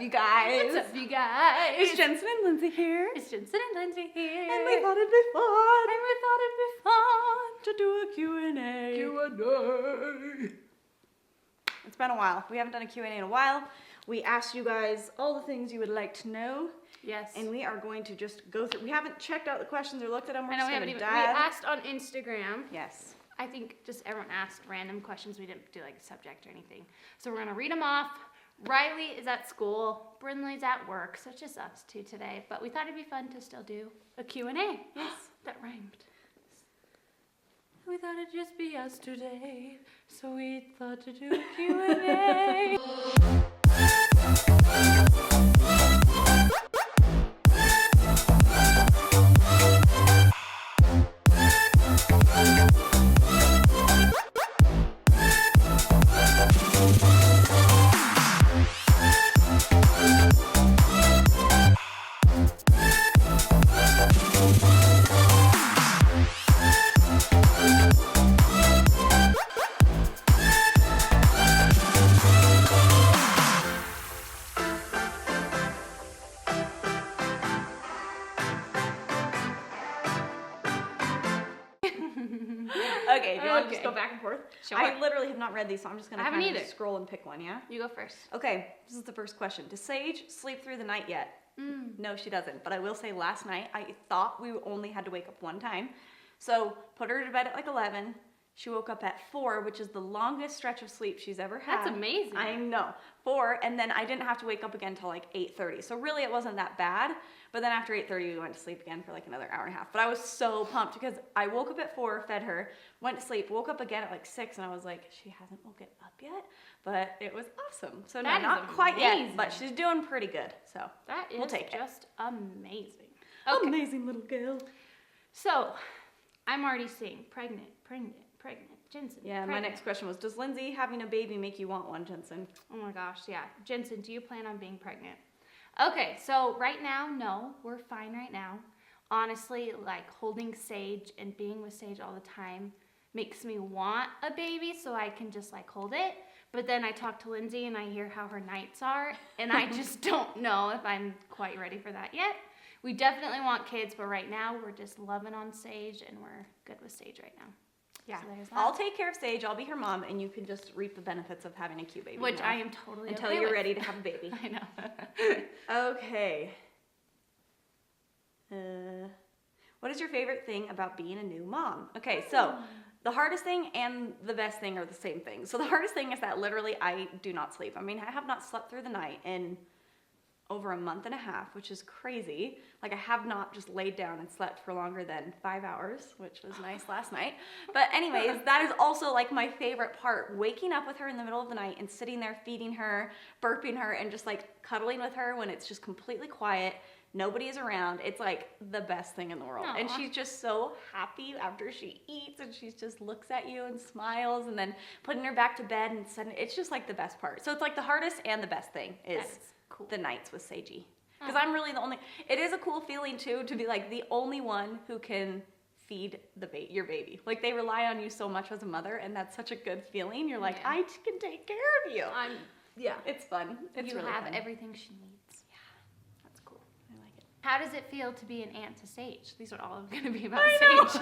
up, you guys? What's up, you guys? It's Jensen and Lindsay here. It's Jensen and Lindsay here. And we thought it'd be fun. To do a Q&A. It's been a while. We haven't done a Q&A in a while. We asked you guys all the things you would like to know. Yes. And we are going to just go through. We haven't checked out the questions or looked at them. We're I know just we going to We dive. asked on Instagram. Yes. I think just everyone asked random questions. We didn't do like a subject or anything. So we're going to read them off. Riley is at school. Brindley's at work. So it's just us two today. But we thought it'd be fun to still do a Q&A. Yes. That rhymed. We thought it'd just be us today. So we thought to do a Q&A. Okay, do you want to just go back and forth? Sure. I literally have not read these, so I'm just going to I haven't either. scroll and pick one, yeah? You go first. Okay, this is the first question. Does Sage sleep through the night yet? No, she doesn't. But I will say last night, I thought we only had to wake up one time. So put her to bed at like 11. She woke up at 4, which is the longest stretch of sleep she's ever had. That's amazing. I know. 4, and then I didn't have to wake up again until like 8:30. So really it wasn't that bad. But then after 8:30, we went to sleep again for like another hour and a half. But I was so pumped because I woke up at 4, fed her, went to sleep, woke up again at like 6, and I was like, she hasn't woken up yet. But it was awesome. So no, not quite yet, but she's doing pretty good. So that is we'll take just amazing. Okay. Amazing little girl. So I'm already seeing pregnant. Jensen. Yeah, my next question was, does Lindsay having a baby make you want one, Jensen? Oh my gosh, yeah. Jensen, do you plan on being pregnant? Okay, so right now, no, we're fine right now. Honestly, like holding Sage and being with Sage all the time makes me want a baby so I can just like hold it. But then I talk to Lindsay and I hear how her nights are, and I just don't know if I'm quite ready for that yet. We definitely want kids, but right now we're just loving on Sage and we're good with Sage right now. Yeah, so I'll take care of Sage. I'll be her mom, and you can just reap the benefits of having a cute baby. Which I am totally until okay you're with. ready to have a baby. I know. Okay. What is your favorite thing about being a new mom? Okay, so the hardest thing and the best thing are the same thing. So the hardest thing is that literally I do not sleep. I mean, I have not slept through the night in over a month and a half, which is crazy. Like I have not just laid down and slept for longer than 5 hours, which was nice last night. But anyways, that is also like my favorite part, waking up with her in the middle of the night and sitting there feeding her, burping her, and just like cuddling with her when it's just completely quiet. Nobody is around. It's like the best thing in the world. Aww. And she's just so happy after she eats, and she just looks at you and smiles, and then putting her back to bed and sending, it's just like the best part. So it's like the hardest and the best thing is cool. The nights with Sagey. Because I'm really the only, it is a cool feeling too to be like the only one who can feed your baby. Like they rely on you so much as a mother, and that's such a good feeling. You're like, I can take care of you. Yeah, it's fun. It's really fun. You have everything she needs. Yeah, that's cool. I like it. How does it feel to be an aunt to Sage? These are all going to be about Sage.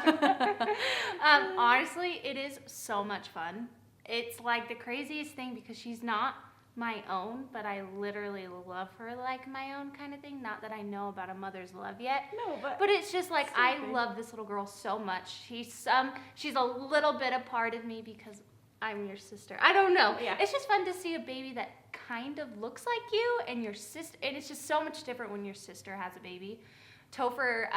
Honestly, it is so much fun. It's like the craziest thing because she's not my own, but I literally love her like my own kind of thing. Not that I know about a mother's love yet. No, but it's just like I love this little girl so much. She's a little bit a part of me because I'm your sister. I don't know. Yeah. It's just fun to see a baby that kind of looks like you and your sister, and it's just so much different when your sister has a baby. Topher,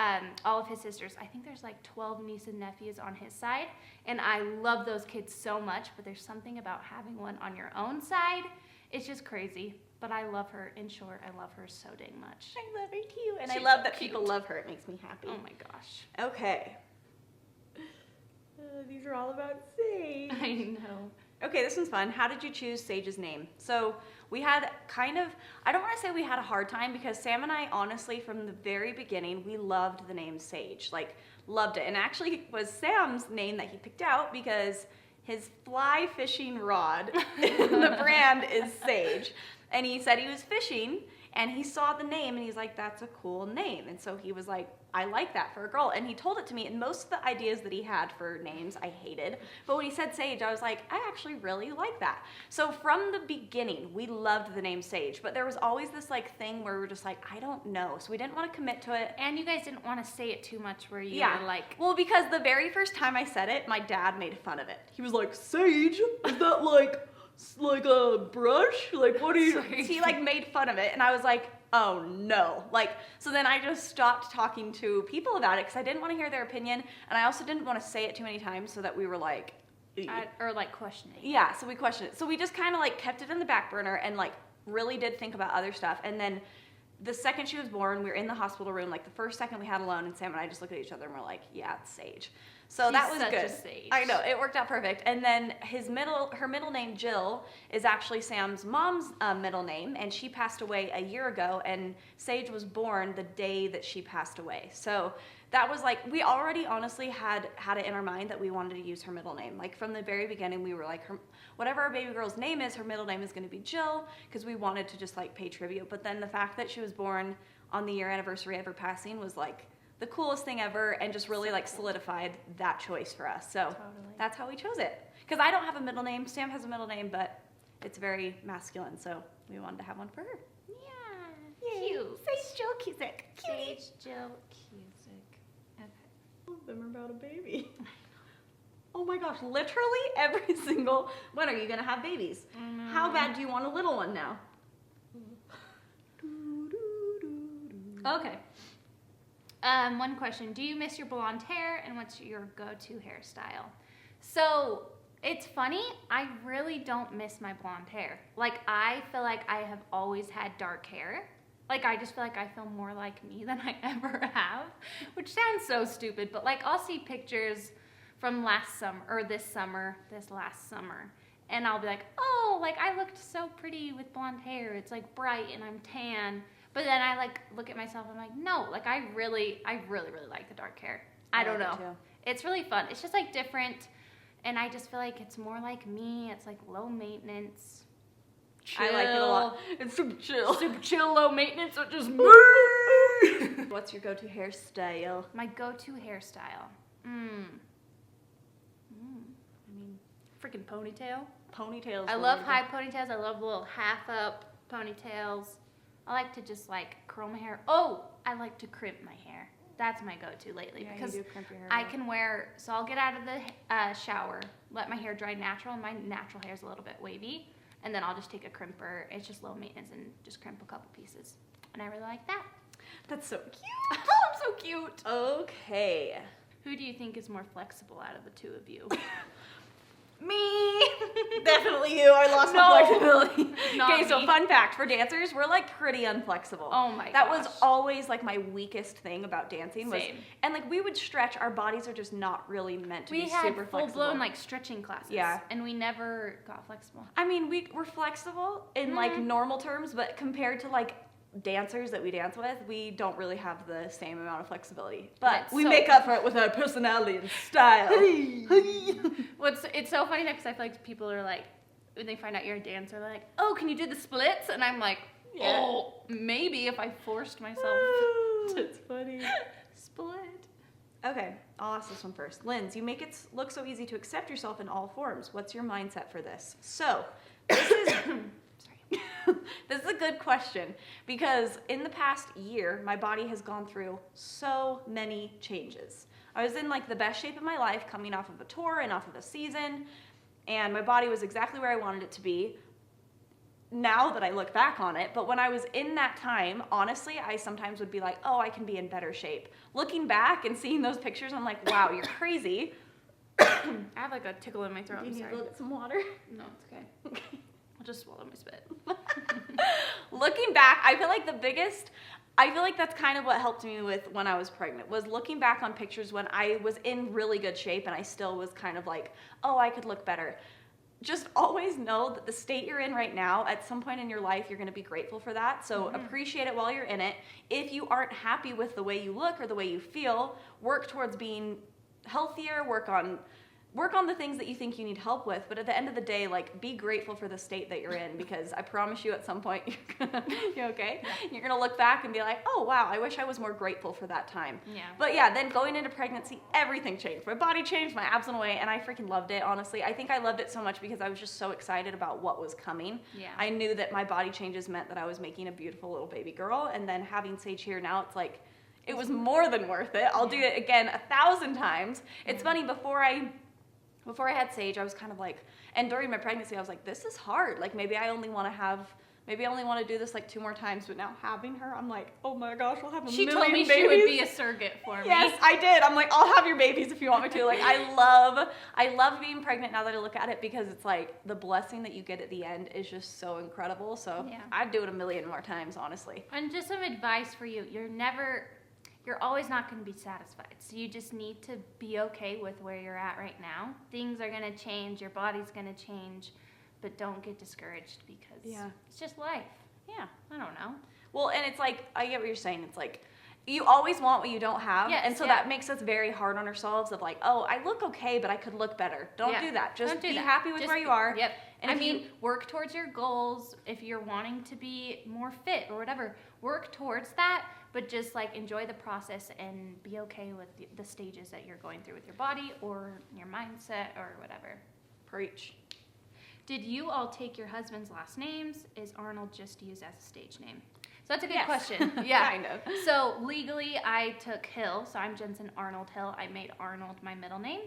all of his sisters, I think there's like 12 nieces and nephews on his side, and I love those kids so much, but there's something about having one on your own side. It's just crazy, but I love her. In short, I love her so dang much. I love her too, and I love that people love her. It makes me happy. Oh my gosh. Okay. These are all about Sage. I know. Okay, this one's fun. How did you choose Sage's name? So we had kind of, I don't want to say we had a hard time because Sam and I, honestly, from the very beginning, we loved the name Sage. Like, loved it. And actually, it was Sam's name that he picked out because his fly fishing rod, the brand is Sage. And he said he was fishing, and he saw the name, and he's like, that's a cool name. And so he was like, I like that for a girl. And he told it to me, and most of the ideas that he had for names I hated. But when he said Sage, I was like, I actually really like that. So from the beginning, we loved the name Sage. But there was always this like thing where we were just like, I don't know. So we didn't want to commit to it. And you guys didn't want to say it too much where you were like... Well, because the very first time I said it, my dad made fun of it. He was like, Sage? Is that like a brush? Like, what are you... He like made fun of it. And I was like, oh no. Like, so then I just stopped talking to people about it because I didn't want to hear their opinion. And I also didn't want to say it too many times so that we were like... or like questioning. Yeah, so we questioned it. So we just kind of like kept it in the back burner and like really did think about other stuff. And then the second she was born, we were in the hospital room, like the first second we had alone, and Sam and I just looked at each other and we're like, yeah, it's Sage. So She's that was such good. A Sage. I know, it worked out perfect. And then her middle name, Jill, is actually Sam's mom's middle name, and she passed away a year ago, and Sage was born the day that she passed away. So that was like, we already honestly had it in our mind that we wanted to use her middle name. Like from the very beginning, we were like, whatever our baby girl's name is, her middle name is going to be Jill, because we wanted to just like pay tribute. But then the fact that she was born on the year anniversary of her passing was like the coolest thing ever, and just really like solidified that choice for us. So That's how we chose it. Because I don't have a middle name. Sam has a middle name, but it's very masculine, so we wanted to have one for her. Yeah. Yay. Cute. Sage Jill Cusick. Sage Jill Cusick. Okay. All of them are about a baby. Oh my gosh, literally every single... When are you going to have babies? How bad do you want a little one now? Okay. One question. Do you miss your blonde hair, and what's your go-to hairstyle? So, it's funny. I really don't miss my blonde hair. Like, I feel like I have always had dark hair. Like, I just feel like I feel more like me than I ever have, which sounds so stupid, but like, I'll see pictures from last summer, and I'll be like, oh, like, I looked so pretty with blonde hair. It's like bright and I'm tan. But then I like look at myself and I'm like, no, like I really like the dark hair. I don't know. It's really fun. It's just like different, and I just feel like it's more like me. It's like low maintenance. Chill. I like it a lot. It's super chill. Super chill, low maintenance, so just me. What's your go-to hairstyle? My go-to hairstyle. I mean, freaking ponytail. Ponytails. I love high ponytails. I love little half up ponytails. I like to just like curl my hair. Oh, I like to crimp my hair. That's my go-to lately, because you do crimp your hair I can wear, so I'll get out of the shower, let my hair dry natural, and my natural hair is a little bit wavy, and then I'll just take a crimper. It's just low maintenance and just crimp a couple pieces. And I really like that. That's so cute. Oh, I'm so cute. Okay. Who do you think is more flexible out of the two of you? Me. Definitely you. I lost my flexibility. Okay, so fun fact, for dancers, we're like pretty unflexible. Oh my gosh. That was always like my weakest thing about dancing. Same. And like we would stretch, our bodies are just not really meant to be super flexible. We had full-blown like stretching classes. Yeah. And we never got flexible. I mean, we're flexible in like normal terms, but compared to like dancers that we dance with, we don't really have the same amount of flexibility. But we make up for it with our personality and style. Well, it's so funny because I feel like people are like, when they find out you're a dancer, they're like, oh, can you do the splits? And I'm like, oh, maybe if I forced myself. It's funny. Split. Okay, I'll ask this one first. Linz, you make it look so easy to accept yourself in all forms. What's your mindset for this? So, this is... This is a good question, because in the past year, my body has gone through so many changes. I was in like the best shape of my life, coming off of a tour and off of a season, and my body was exactly where I wanted it to be now that I look back on it. But when I was in that time, honestly, I sometimes would be like, oh, I can be in better shape. Looking back and seeing those pictures, I'm like, wow, you're crazy. I have like a tickle in my throat. Do you need to get some water? No, it's okay. I'll just swallow my spit. Looking back, I feel like that's kind of what helped me with when I was pregnant, was looking back on pictures when I was in really good shape and I still was kind of like, oh, I could look better. Just always know that the state you're in right now, at some point in your life, you're going to be grateful for that. So appreciate it while you're in it. If you aren't happy with the way you look or the way you feel, work towards being healthier, work on work on the things that you think you need help with, but at the end of the day, like, be grateful for the state that you're in, because I promise you at some point you're okay? Yeah. You're gonna look back and be like, oh wow, I wish I was more grateful for that time. Yeah. But yeah, then going into pregnancy, everything changed. My body changed, my abs went away, and I freaking loved it, honestly. I think I loved it so much because I was just so excited about what was coming. Yeah. I knew that my body changes meant that I was making a beautiful little baby girl, and then having Sage here now, it's like, it was more than worth it. I'll do it again 1,000 times. It's funny, before I had Sage, I was kind of like, and during my pregnancy, I was like, this is hard. Like, maybe I only want to do this like 2 more times, but now having her, I'm like, oh my gosh, I'll have a million babies. She told me she would be a surrogate for me. Yes, I did. I'm like, I'll have your babies if you want me to. Like, I love being pregnant now that I look at it, because it's like the blessing that you get at the end is just so incredible. So I'd do it 1,000,000 more times, honestly. And just some advice for you. You're always not going to be satisfied. So you just need to be okay with where you're at right now. Things are going to change. Your body's going to change. But don't get discouraged, because it's just life. Yeah, I don't know. Well, and it's like, I get what you're saying. It's like, you always want what you don't have. Yes, and so that makes us very hard on ourselves of like, oh, I look okay, but I could look better. Don't do that. Just be happy with where you are. Yep. And work towards your goals. If you're wanting to be more fit or whatever, work towards that. But just like enjoy the process and be okay with the stages that you're going through with your body or your mindset or whatever. Preach. Did you all take your husband's last names? Is Arnold just used as a stage name? So that's a good question. Yeah. Kind of. So legally, I took Hill. So I'm Jensen Arnold Hill. I made Arnold my middle name.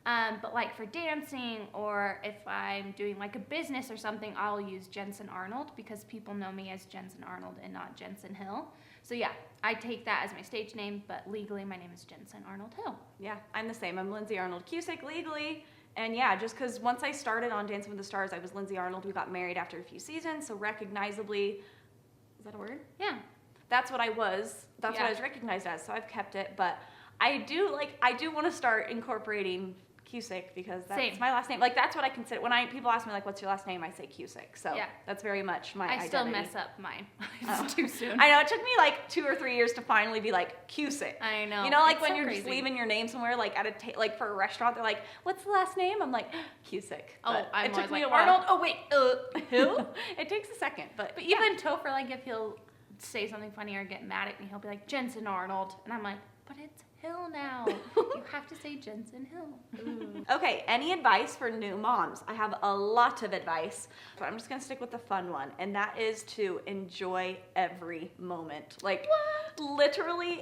But like for dancing, or if I'm doing like a business or something, I'll use Jensen Arnold, because people know me as Jensen Arnold and not Jensen Hill. So yeah, I take that as my stage name, but legally my name is Jensen Arnold Hill. Yeah, I'm the same. I'm Lindsay Arnold Cusick legally. And yeah, just because once I started on Dancing with the Stars, I was Lindsay Arnold. We got married after a few seasons, so recognizably, is that a word? Yeah. That's what I was. That's what I was recognized as, so I've kept it. But I do want to start incorporating Cusick, because that's my last name. Like, that's what I consider. When people ask me, like, what's your last name, I say Cusick. So that's very much my identity. I still mess up mine. It's too soon. I know. It took me like 2 or 3 years to finally be like Cusick. I know. You know, like when you're just leaving your name somewhere, like at like for a restaurant, they're like, what's the last name? I'm like, Cusick. It took me a while. Arnold. Oh wait, who? It takes a second, but even Topher, like if he'll say something funny or get mad at me, he'll be like, Jensen Arnold, and I'm like, but it's Hill now. You have to say Jensen Hill. Ooh. Okay, any advice for new moms? I have a lot of advice, but I'm just gonna stick with the fun one, and that is to enjoy every moment. Like, literally,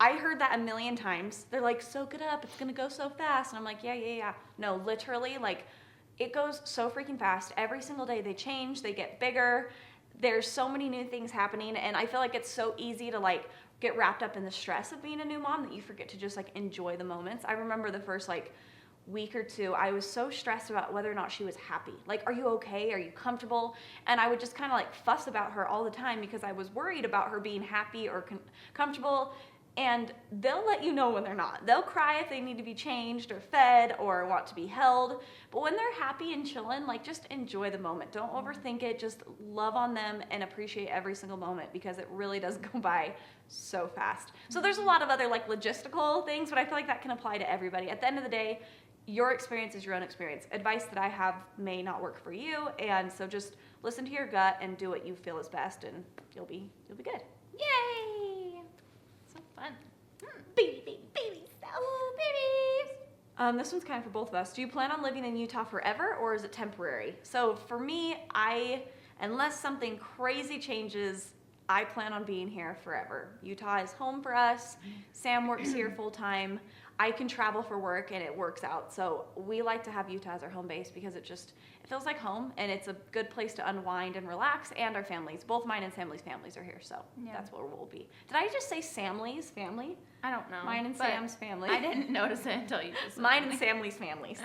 I heard that 1,000,000 times. They're like, soak it up, it's gonna go so fast. And I'm like, yeah. No, literally, like, it goes so freaking fast. Every single day they change, they get bigger. There's so many new things happening, and I feel like it's so easy to like get wrapped up in the stress of being a new mom that you forget to just like enjoy the moments. I remember the first like week or 2, I was so stressed about whether or not she was happy. Like, are you okay? Are you comfortable? And I would just kind of like fuss about her all the time because I was worried about her being happy or comfortable. And they'll let you know when they're not. They'll cry if they need to be changed or fed or want to be held. But when they're happy and chilling, like, just enjoy the moment. Don't overthink it. Just love on them and appreciate every single moment, because it really does go by so fast. So there's a lot of other like logistical things, but I feel like that can apply to everybody. At the end of the day, your experience is your own experience. Advice that I have may not work for you, and so just listen to your gut and do what you feel is best, and you'll be good. Yay! Fun. Babies. This one's kind of for both of us. Do you plan on living in Utah forever, or is it temporary? So for me, unless something crazy changes, I plan on being here forever. Utah is home for us. Sam works here full time. I can travel for work and it works out. So we like to have Utah as our home base because it feels like home, and it's a good place to unwind and relax, and our families, both mine and Samly's families are here. So that's where we'll be. Did I just say Samly's family? I don't know. Mine and Sam's family. I didn't notice it until you just said mine and Samly's families.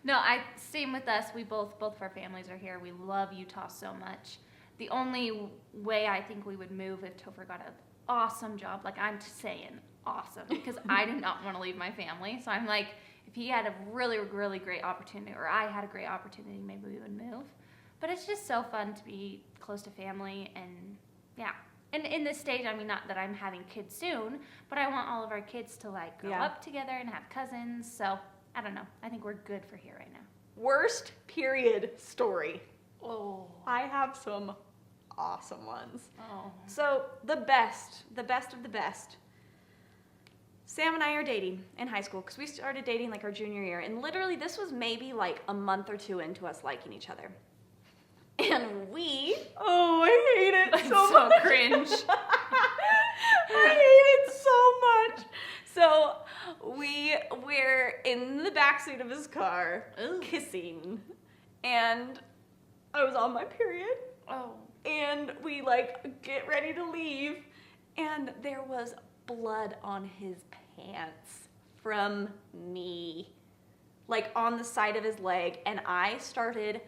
No, same with us. We both of our families are here. We love Utah so much. The only way I think we would move if Topher got an awesome job, like I'm saying awesome, because I did not want to leave my family. So I'm like, if he had a really, really great opportunity, or I had a great opportunity, maybe we would move. But it's just so fun to be close to family, and yeah. And in this stage, I mean, not that I'm having kids soon, but I want all of our kids to like grow up together and have cousins. So I don't know. I think we're good for here right now. Worst period story. Oh. I have some awesome ones. Oh. So the best of the best. Sam and I are dating in high school because we started dating like our junior year, and literally this was maybe like a month or two into us liking each other. And I hate it That's so so much. cringe. I hate it so much. So we're in the backseat of his car, kissing, and I was on my period. Oh. And we like get ready to leave, and there was blood on his pants from me, like on the side of his leg, and I started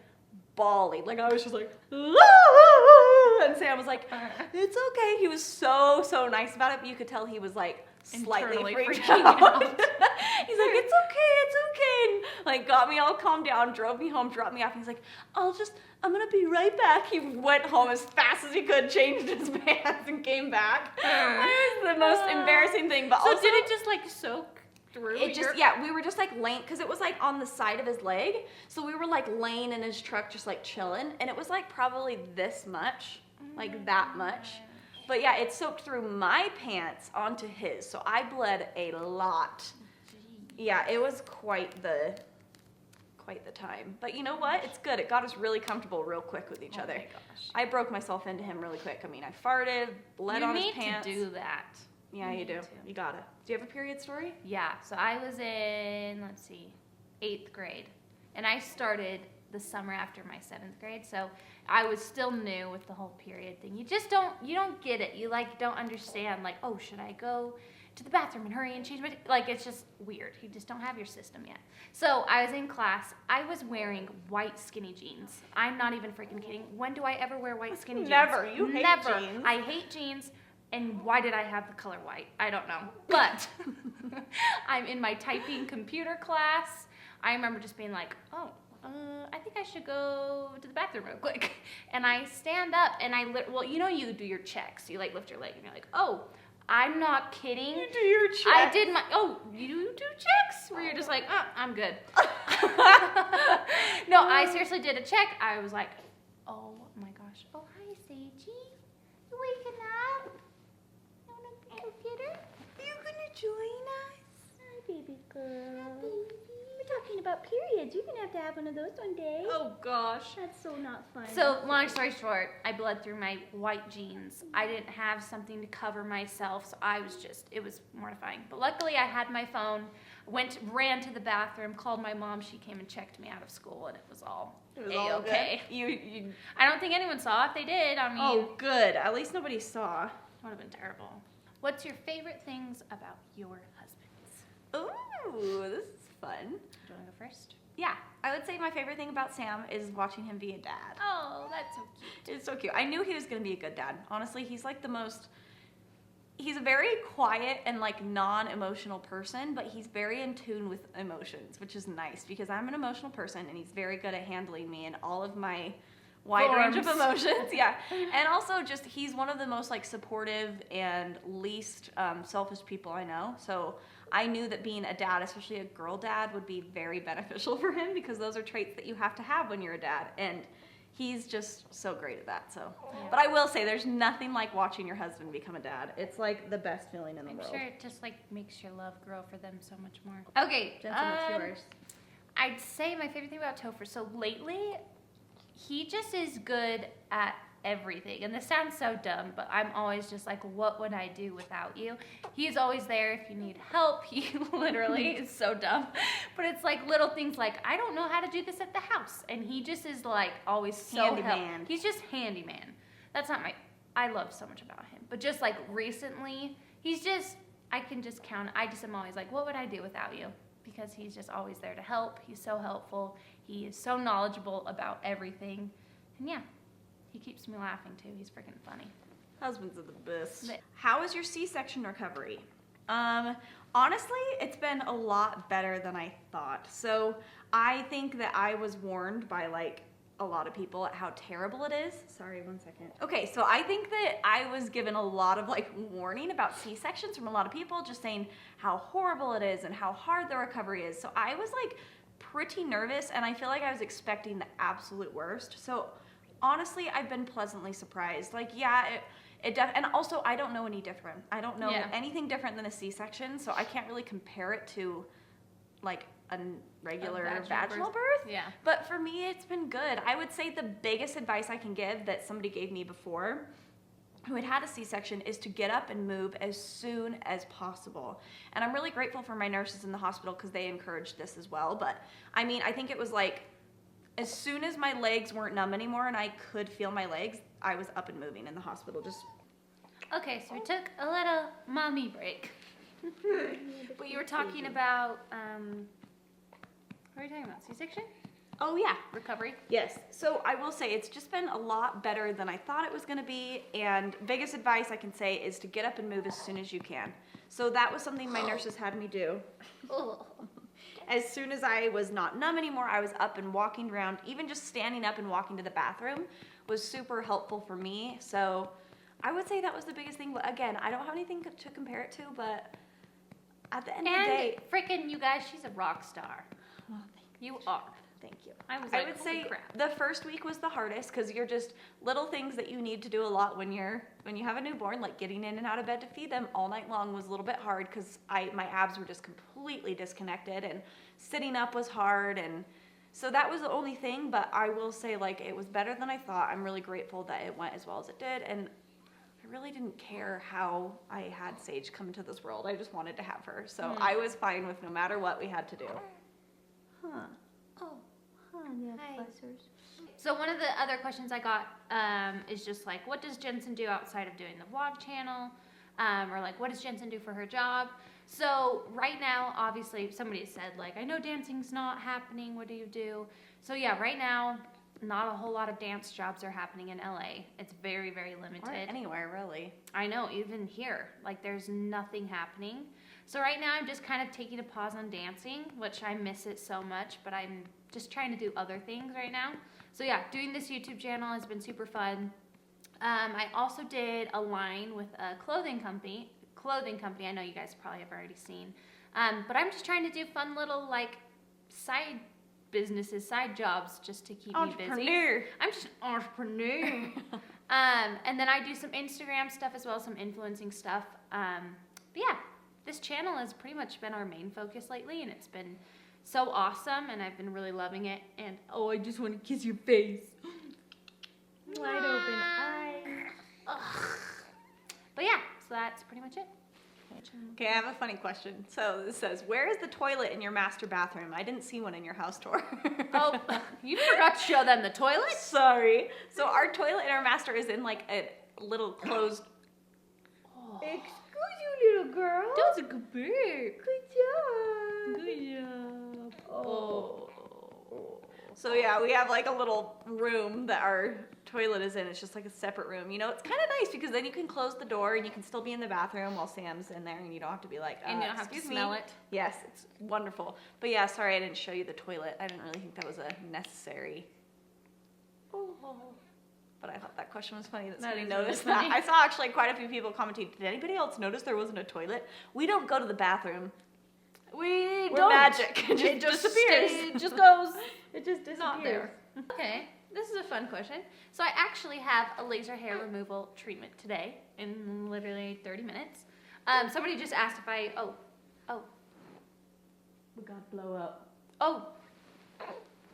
bawling. Like I was just like, ah! And Sam was like, it's okay. He was so nice about it, but you could tell he was like slightly freaked out. He's like, it's okay, and like got me all calmed down, drove me home, dropped me off. He's like, I'm gonna be right back. He went home as fast as he could, changed his pants, and came back. It was the most embarrassing thing. But so also, did it just like soak through? We were just like laying, because it was like on the side of his leg. So we were like laying in his truck, just like chilling, and it was like probably this much, like that much. But yeah, it soaked through my pants onto his, so I bled a lot. Yeah, it was quite the time. But you know what? It's good. It got us really comfortable real quick with each other. Oh my gosh. I broke myself into him really quick. I mean, I farted, bled on his pants. You need to do that. Yeah, you do. You gotta. Do you have a period story? Yeah, so I was in, 8th grade. And I started the summer after my 7th grade, so I was still new with the whole period thing. You don't get it. You like don't understand, like, oh, should I go to the bathroom and hurry and change my, like, it's just weird. You just don't have your system yet. So I was in class. I was wearing white skinny jeans. I'm not even freaking kidding. When do I ever wear white skinny jeans? Never. You hate Never. jeans. I hate jeans. And why did I have the color white? I don't know. But I'm in my typing computer class. I remember just being like, I think I should go to the bathroom real quick. And I stand up and you do your checks. You like lift your leg and you're like, oh, I'm not kidding. You do your checks. I did you do checks? Where you're just like, I'm good. No, I seriously did a check. I was like, oh my gosh. Oh, hi, Seiji. You waking up? You want a computer? Are you gonna join us? Hi, baby girl. We're talking about periods. You're gonna have to have one of those one day. Oh gosh. That's so not fun. So, long story short, I bled through my white jeans. I didn't have something to cover myself, so it was mortifying. But luckily, I had my phone, ran to the bathroom, called my mom. She came and checked me out of school, and it was all okay. You. I don't think anyone saw. If they did, I mean. Oh, good. At least nobody saw. Would have been terrible. What's your favorite things about your husbands? Ooh, this is fun. Do you want to go first? Yeah, I would say my favorite thing about Sam is watching him be a dad. Oh, that's so cute. It's so cute. I knew he was going to be a good dad. Honestly, he's like he's a very quiet and like non-emotional person, but he's very in tune with emotions, which is nice because I'm an emotional person and he's very good at handling me and all of my wide range of emotions. Yeah. And also just, he's one of the most like supportive and least selfish people I know. So I knew that being a dad, especially a girl dad, would be very beneficial for him because those are traits that you have to have when you're a dad. And he's just so great at that. So, but I will say there's nothing like watching your husband become a dad. It's like the best feeling in the world. I'm sure it just like makes your love grow for them so much more. Okay, Jensen, what's yours? I'd say my favorite thing about Topher. So lately, he just is good at everything. And this sounds so dumb, but I'm always just like, what would I do without you? He's always there if you need help. He literally is so dumb. But it's like little things like, I don't know how to do this at the house. And he just is like always so handyman. He's just handyman. That's not I love so much about him. But just like recently, I can just count. I just am always like, what would I do without you? Because he's just always there to help. He's so helpful. He is so knowledgeable about everything. And yeah, he keeps me laughing too. He's freaking funny. Husbands are the best. How is your C-section recovery? Honestly, it's been a lot better than I thought. So I think that I was warned by like a lot of people at how terrible it is. Sorry, one second. Okay, so I think that I was given a lot of like warning about C-sections from a lot of people, just saying how horrible it is and how hard the recovery is. So I was like pretty nervous, and I feel like I was expecting the absolute worst. So honestly, I've been pleasantly surprised. Like, yeah, and also I don't know any different. I don't know anything different than a C-section, so I can't really compare it to like a regular vaginal birth. Yeah. But for me, it's been good. I would say the biggest advice I can give that somebody gave me before who had a C-section is to get up and move as soon as possible. And I'm really grateful for my nurses in the hospital because they encouraged this as well. But I mean, I think it was like as soon as my legs weren't numb anymore and I could feel my legs, I was up and moving in the hospital. Okay, so we took a little mommy break. But you were talking about, what are you talking about, C-section? Oh yeah. Recovery? Yes. So I will say it's just been a lot better than I thought it was going to be. And biggest advice I can say is to get up and move as soon as you can. So that was something my nurses had me do. As soon as I was not numb anymore, I was up and walking around. Even just standing up and walking to the bathroom was super helpful for me. So I would say that was the biggest thing. But again, I don't have anything to compare it to, but at the end of the day, freaking you guys, she's a rock star. Well, you are. Thank you. I would say crap. The first week was the hardest because you're just little things that you need to do a lot when you have a newborn, like getting in and out of bed to feed them all night long was a little bit hard because my abs were just completely disconnected, and sitting up was hard, and so that was the only thing. But I will say, like, it was better than I thought. I'm really grateful that it went as well as it did, and I really didn't care how I had Sage come into this world. I just wanted to have her, so I was fine with no matter what we had to do. Huh. Oh. Hi. So one of the other questions I got is just like, what does Jensen do outside of doing the vlog channel? Or like, what does Jensen do for her job? So right now, obviously, somebody said like, I know dancing's not happening. What do you do? So yeah, right now, not a whole lot of dance jobs are happening in LA. It's very, very limited. Or anywhere, really. I know, even here, like there's nothing happening. So right now I'm just kind of taking a pause on dancing, which I miss it so much, but I'm just trying to do other things right now. So yeah, doing this YouTube channel has been super fun. I also did a line with a clothing company. I know you guys probably have already seen. But I'm just trying to do fun little like side businesses, side jobs, just to keep me busy. I'm just an entrepreneur. And then I do some Instagram stuff as well, some influencing stuff. But yeah, this channel has pretty much been our main focus lately, and it's been so awesome, and I've been really loving it. And oh, I just want to kiss your face. Wide open eyes. But yeah, so that's pretty much it. Okay, I have a funny question. So this says, where is the toilet in your master bathroom? I didn't see one in your house tour. Oh, you forgot to show them the toilet? Sorry. So our toilet in our master is in like a little closed... Excuse you, little girl. That was a good bird. Good job. Good job. Oh. So yeah, we have like a little room that our toilet is in. It's just like a separate room. You know, it's kind of nice because then you can close the door and you can still be in the bathroom while Sam's in there, and you don't have to be like, and you don't have to smell it. Yes, it's wonderful. But yeah, sorry I didn't show you the toilet. I didn't really think that was a necessary. But I thought that question was funny that somebody noticed that. I saw actually quite a few people commenting, did anybody else notice there wasn't a toilet? We don't go to the bathroom. We're magic. It just disappears. It just goes. It just disappears. Not there. Okay, this is a fun question. So I actually have a laser hair removal treatment today in literally 30 minutes. Somebody just asked if I, We got to blow up. Oh,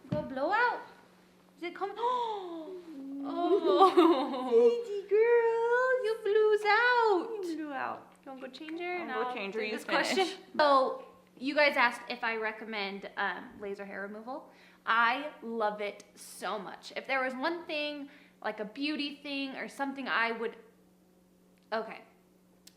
go blow out. Is it coming? Oh, Easy, girl. you blues out. You blew out. You want to go change her? I'll go change her. This question. So you guys asked if I recommend laser hair removal. I love it so much. If there was one thing, like a beauty thing or something I would... Okay.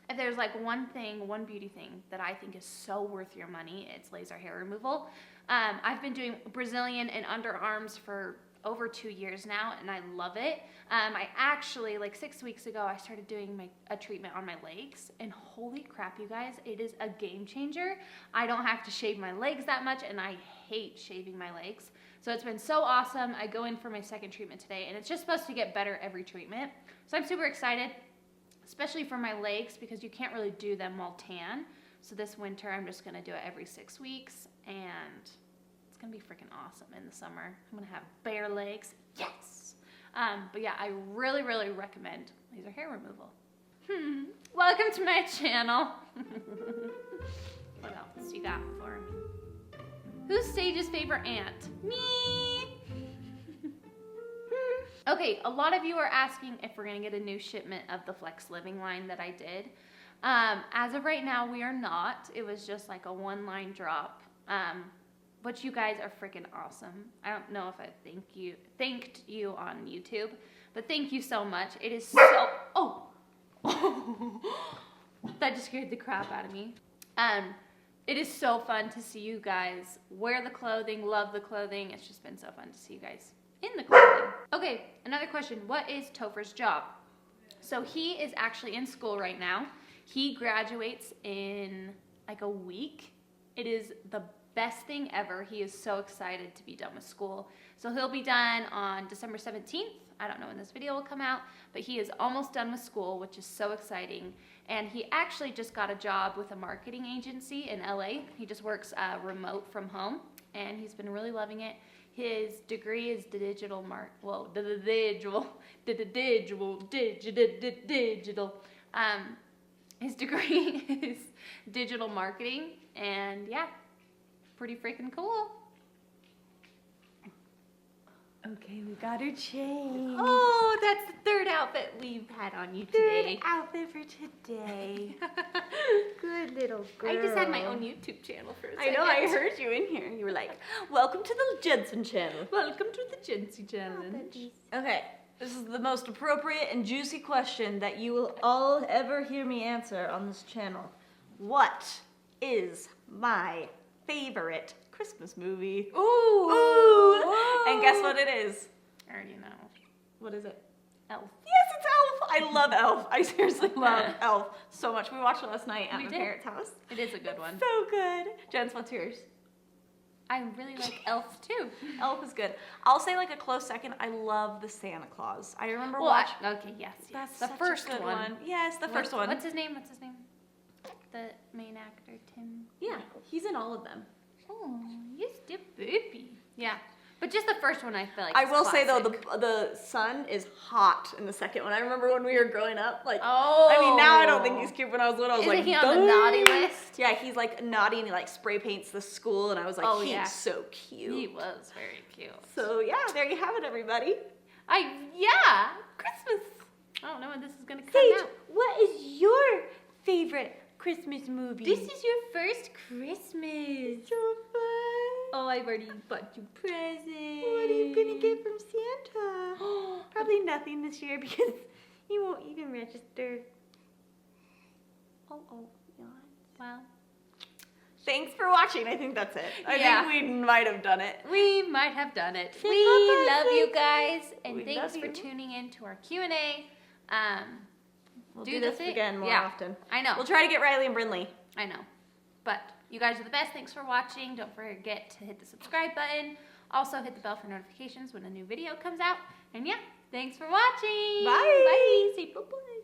If there's like one beauty thing that I think is so worth your money, it's laser hair removal. I've been doing Brazilian and underarms for over 2 years now, and I love it. I actually, like 6 weeks ago, I started doing a treatment on my legs, and holy crap, you guys, it is a game changer. I don't have to shave my legs that much, and I hate shaving my legs. So it's been so awesome. I go in for my second treatment today, and it's just supposed to get better every treatment. So I'm super excited, especially for my legs, because you can't really do them while tan. So this winter, I'm just gonna do it every 6 weeks, and it's gonna be freaking awesome in the summer. I'm gonna have bare legs, yes! But yeah, I really, really recommend laser hair removal. Welcome to my channel. What else you got for me? Who's Sage's favorite aunt? Me! Okay, a lot of you are asking if we're gonna get a new shipment of the Flex Living line that I did. As of right now, we are not. It was just like a one-line drop. But you guys are freaking awesome. I don't know if I thanked you on YouTube, but thank you so much. It is so, oh, that just scared the crap out of me. It is so fun to see you guys wear the clothing, love the clothing. It's just been so fun to see you guys in the clothing. Okay, another question. What is Topher's job? So he is actually in school right now. He graduates in like a week. It is the best thing ever. He is so excited to be done with school. So he'll be done on December 17th. I don't know when this video will come out, but he is almost done with school, which is so exciting. And he actually just got a job with a marketing agency in LA. He just works remote from home, and he's been really loving it. His degree is digital. His degree is digital marketing, and yeah, pretty freaking cool. Okay, we got her changed. Oh, that's the third outfit we've had on you today. Third outfit for today. Good little girl. I just had my own YouTube channel for a I second. know, I heard you in here. You were like, welcome to the Jensen channel. Welcome to the Jensen challenge. Okay, this is the most appropriate and juicy question that you will all ever hear me answer on this channel. What is my favorite Christmas movie? Ooh. And guess what it is? I already know. What is it? Elf. Yes, it's Elf. I love Elf. I seriously love Elf so much. We watched it last night at my parents' house. It is a good one. So good. Jens, what's yours? I really like Elf too. Elf is good. I'll say like a close second. I love the Santa Claus. I remember watching. watching. Okay, yes. That's the such first a good one. Yes, the first one. What's his name? The main actor, Tim. Yeah, he's in all of them. Oh, you're still baby. Yeah, but just the first one, I feel like. I will say though, classic. the son is hot in the second one. I remember when we were growing up, like. Oh. I mean, now I don't think he's cute. When I was little, I was Isn't like, he on the naughty list? Yeah, he's like naughty and he like spray paints the school, and I was like, Oh, he's yeah. so cute. He was very cute. So yeah, there you have it, everybody. Yeah, Christmas. I don't know when this is gonna come Sage, out. what is your favorite Christmas movie? This is your first Christmas. So fun. Oh, I've already bought you presents. What are you gonna get from Santa? Probably nothing this year because he won't even register. Oh, yeah. Well, Thanks for watching. I think that's it. I Yeah. think we might have done it. we might have done it. Say We bye-bye, love you Sage. guys, and We thanks love for you. tuning in to our Q&A. We'll Do do the this thing. again more Yeah. often. I know. We'll try to get Riley and Brindley. I know. But you guys are the best. Thanks for watching. Don't forget to hit the subscribe button. Also hit the bell for notifications when a new video comes out. And yeah, thanks for watching. Bye. Bye. Say bye-bye.